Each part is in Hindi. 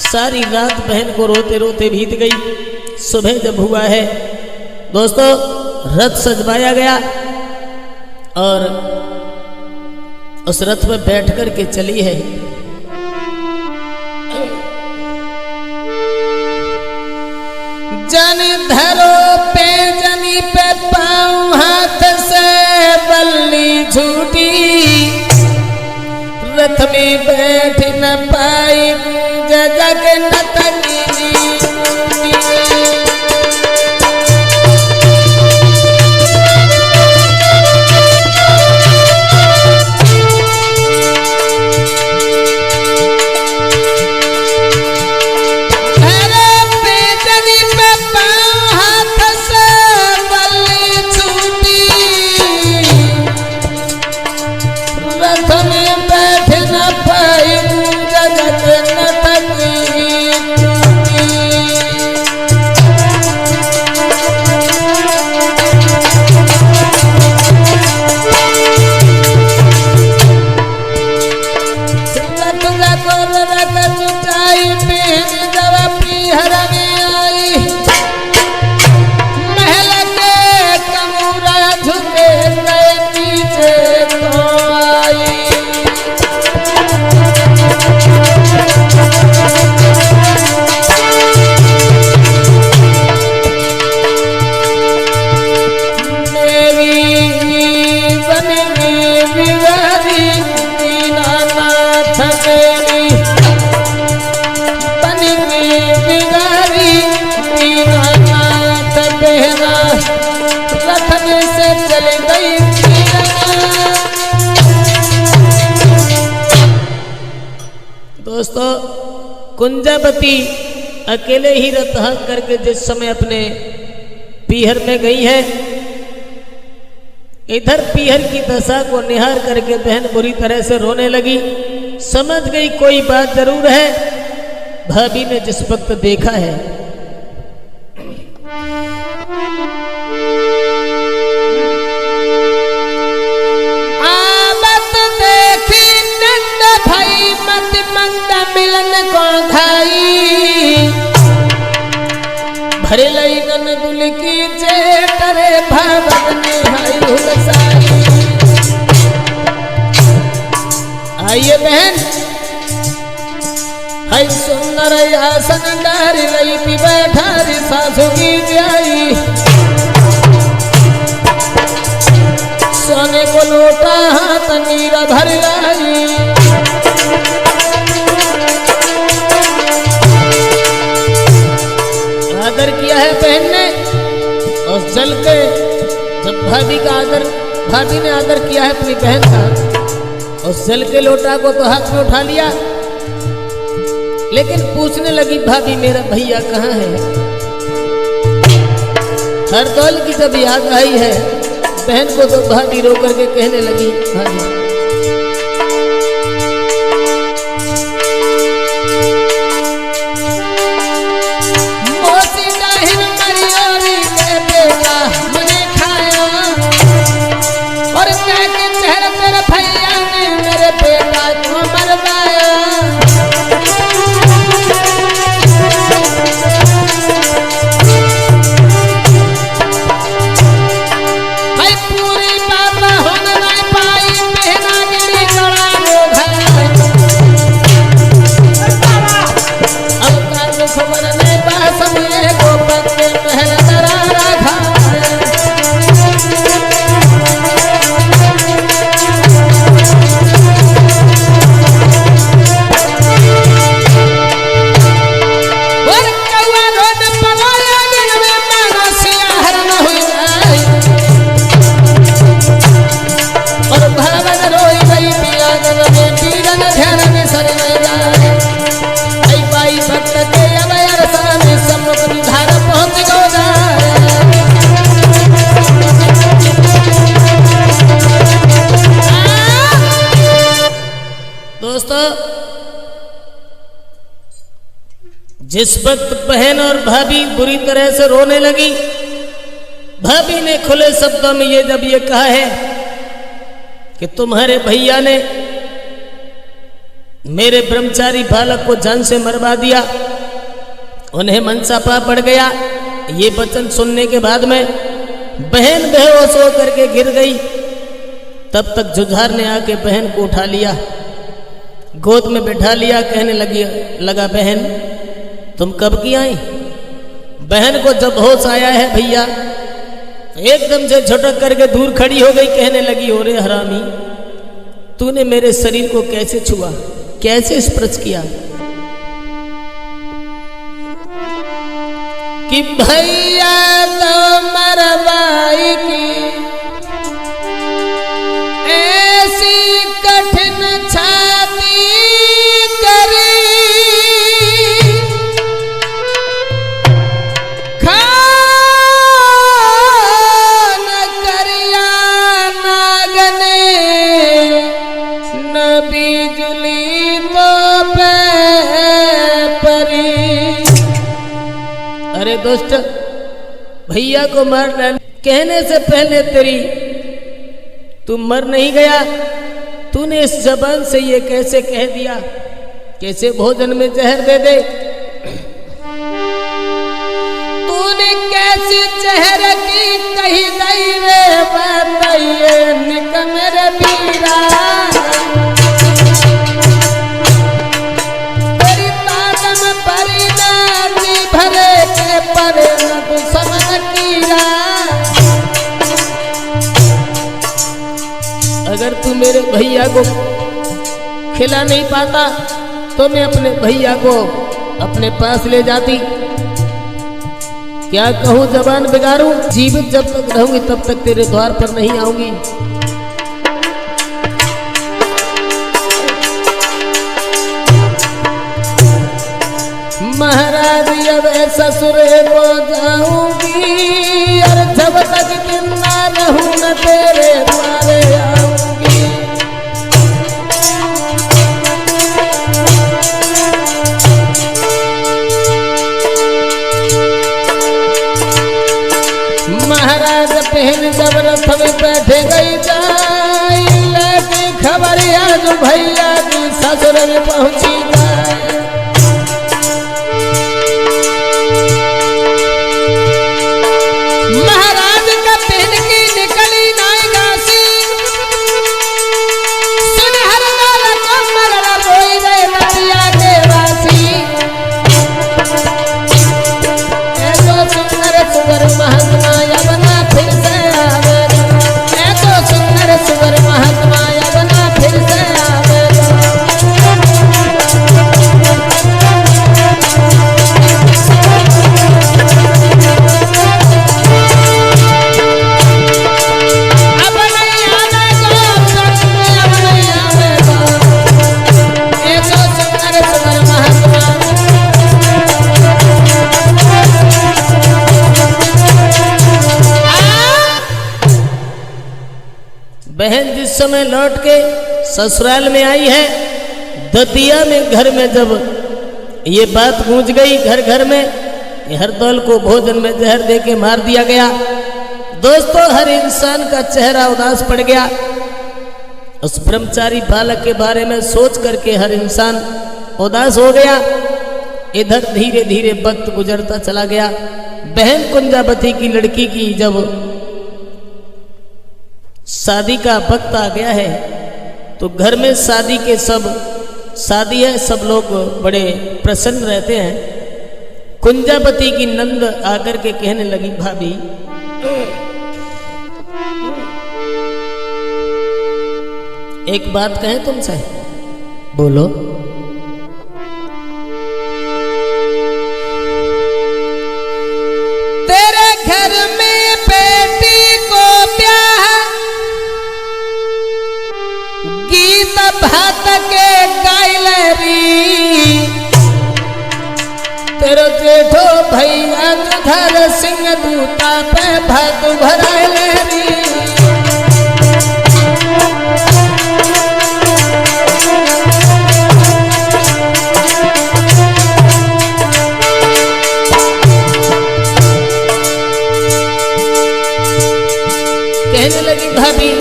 सारी रात बहन को रोते रोते बीत गई। सुबह जब हुआ है दोस्तों, रथ सजवाया गया और उस रथ में बैठ कर के चली है। जन धरो पे जनी पे पाँव हाथ से बल्ली झूठी, रथ में बैठ न पाई जग नतनी। दोस्तों, कुंजावती अकेले ही रथ हाँक करके जिस समय अपने पीहर में गई है, इधर पीहर की दशा को निहार करके बहन बुरी तरह से रोने लगी। समझ गई कोई बात जरूर है। भाभी ने जिस वक्त देखा है, आमत देखी नंद भाई मत मंद मिलन को घाई, भरे लई गन दुल की जेठरे भावन हाय हुलसाई। आइए बहन, हाय सुंदर आसन डारी लई पी बैठारी सासू की जाई, सोने को लोटा हाथ नीरा भर लाई। आदर किया है बहन ने, और चल के जब भाभी ने आदर किया है अपनी बहन का, और जल के लोटा को तो हाथ में उठा लिया, लेकिन पूछने लगी भाभी मेरा भैया कहाँ है। हरदौल की जब याद आई है बहन को, तो भाभी रो करके कहने लगी, भाभी जिस वक्त बहन और भाभी बुरी तरह से रोने लगी, भाभी ने खुले शब्दों में जब ये कहा है कि तुम्हारे भैया ने मेरे ब्रह्मचारी बालक को जान से मरवा दिया। उन्हें मनसापा पड़ गया। ये वचन सुनने के बाद में बहन बेहोश होकर के गिर गई। तब तक जुझार ने आके बहन को उठा लिया, गोद में बिठा लिया। कहने लगा बहन तुम कब की आई? बहन को जब होश आया है भैया, एकदम से झटक करके दूर खड़ी हो गई। कहने लगी ओरे हरामी, तूने मेरे शरीर को कैसे छुआ, कैसे स्पर्श किया? कि भैया तो मरवाई की ऐसी कठिन छाती करी, खान करिया नागने न बिजली तो पे परी। अरे दोस्त, भैया को मारना कहने से पहले तू मर नहीं गया। तूने इस जबान से ये कैसे कह दिया? कैसे भोजन में जहर दे दे? तूने कैसी जहर की कही दई रे बताइए निक मेरे पीरा। तेरी ताकम परी नानी भरे के परे न तू समझ कीरा। अगर तू मेरे भैया को खिला नहीं पाता तो मैं अपने भैया को अपने पास ले जाती। क्या कहूँ, जबान बिगाड़ूं? जीवित जब तक रहूंगी तब तक तेरे द्वार पर नहीं आऊंगी। महाराज अब ससुरे को जाऊंगी, और जब तक जिंदा रहूं न तेरे द्वारे आऊंगी। महाराज पहन जब रथ में बैठे गई जाई, लेके खबर आज भैया की ससुर में पहुंची जाए। महाराज का पहन की निकली नाई गासी, सुनहर लाल कमर रोई रे नदिया के वासी। ऐसो सुंदर सुवर महात्मा यवना फिर से आवेगा, ऐसो सुंदर सुवर महात्मा यवना फिर से आवेगा। अब नहीं आवेगा, अब नहीं आवेगा, ऐसो सुंदर सुवर महात्मा। बहन जिस समय लौट के ससुराल में आई है, दतिया में घर में जब ये बात गूंज गई घर घर में, हरदौल को भोजन में जहर दे के मार दिया गया। दोस्तों, हर इंसान का चेहरा उदास पड़ गया। उस ब्रह्मचारी बालक के बारे में सोच करके हर इंसान उदास हो गया। इधर धीरे धीरे वक्त गुजरता चला गया। बहन कुंजावती की लड़की की जब शादी का वक्त आ गया है तो घर में शादी है, सब लोग बड़े प्रसन्न रहते हैं। कुंजावती की नंद आकर के कहने लगी भाभी, एक बात कहें तुमसे? बोलो। तेरे घर में बेटी को ब्याह गीत भात के गायलरी, तेरो जेठो भैया धर सिंह दूता पे भात भरायलेरी। कहने लगी भाभी,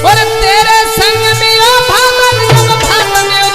और तेरे संग में ओ भामन जब भामन ओ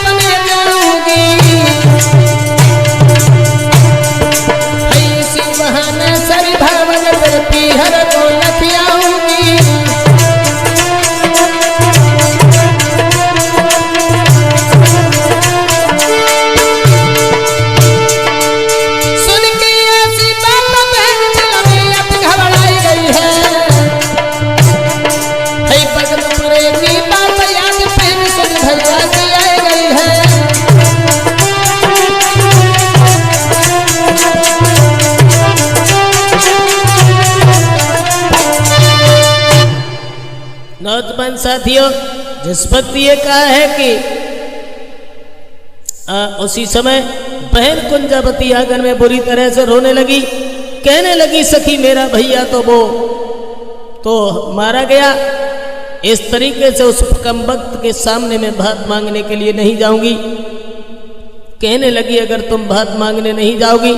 साथियों, जिस वक्त ये कहा है कि उसी समय बहन कुंजावती आंगन में बुरी तरह से रोने लगी, कहने लगी सखी मेरा भैया तो मारा गया। इस तरीके से उस कम वक्त के सामने में भात मांगने के लिए नहीं जाऊंगी। कहने लगी अगर तुम भात मांगने नहीं जाओगी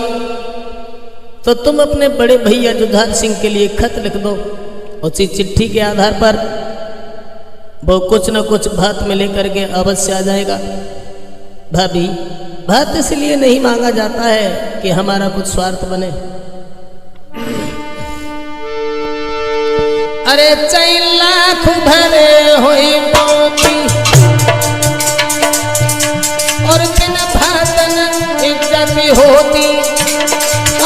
तो तुम अपने बड़े भैया जुझार सिंह के लिए खत लिख दो। उसी चिट्ठी के आधार पर वो कुछ न कुछ भात में लेकर के अवश्य आ जाएगा। भाभी, भात इसलिए नहीं मांगा जाता है कि हमारा कुछ स्वार्थ बने। अरे 4 लाख भरे हुई मोती और बिन भात न इज्जत होती।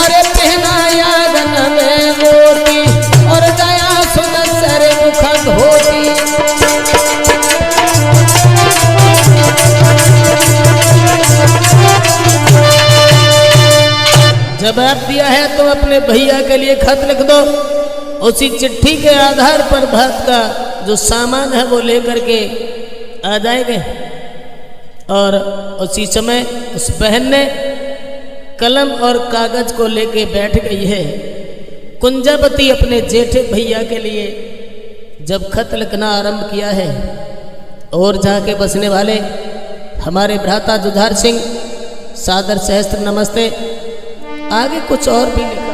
अरे पहनाया गन में मोती और दया सुन सर मुखद होती। जवाब दिया है तुम अपने भैया के लिए खत लिख दो। उसी चिट्ठी के आधार पर भात का जो सामान है वो लेकर के आ जाएंगे। और उसी समय उस बहन ने कलम और कागज को लेके बैठ गई है। कुंजावती अपने जेठे भैया के लिए जब खत लिखना आरंभ किया है, और जहाँ के बसने वाले हमारे भ्राता जुझार सिंह, सादर सहस्त्र नमस्ते। आगे कुछ और भी लिखा है।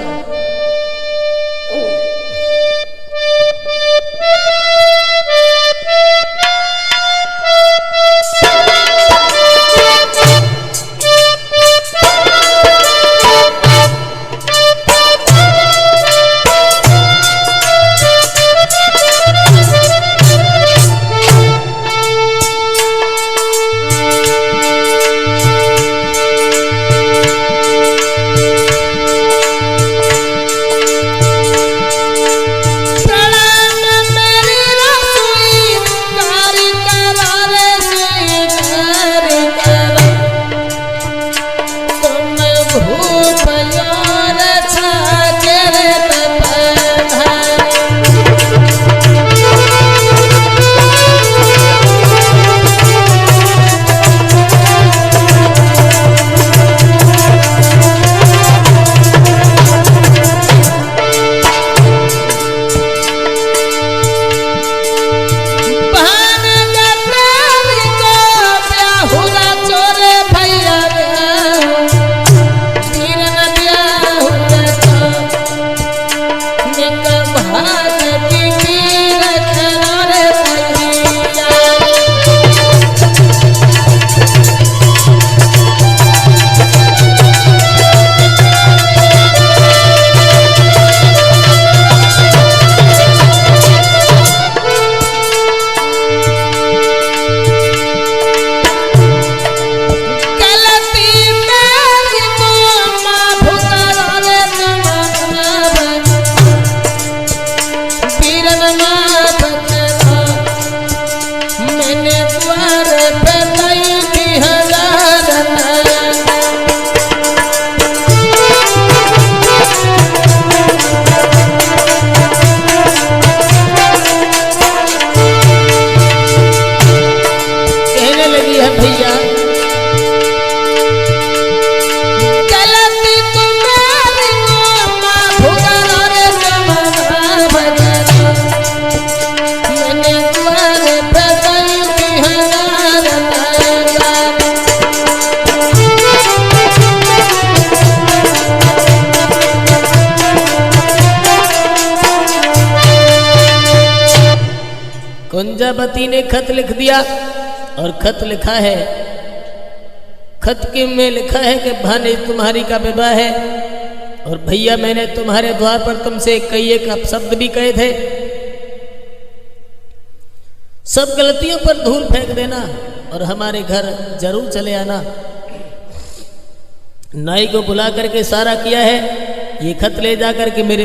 कुंजावती ने खत लिख दिया और खत लिखा है। खत के में लिखा है कि भाने तुम्हारी का विवाह है और भैया मैंने तुम्हारे द्वार पर तुमसे कई एक अपशब्द भी कहे थे। सब गलतियों पर धूल फेंक देना और हमारे घर जरूर चले आना। नाई को बुला करके सारा किया है। ये खत ले जा करके मेरे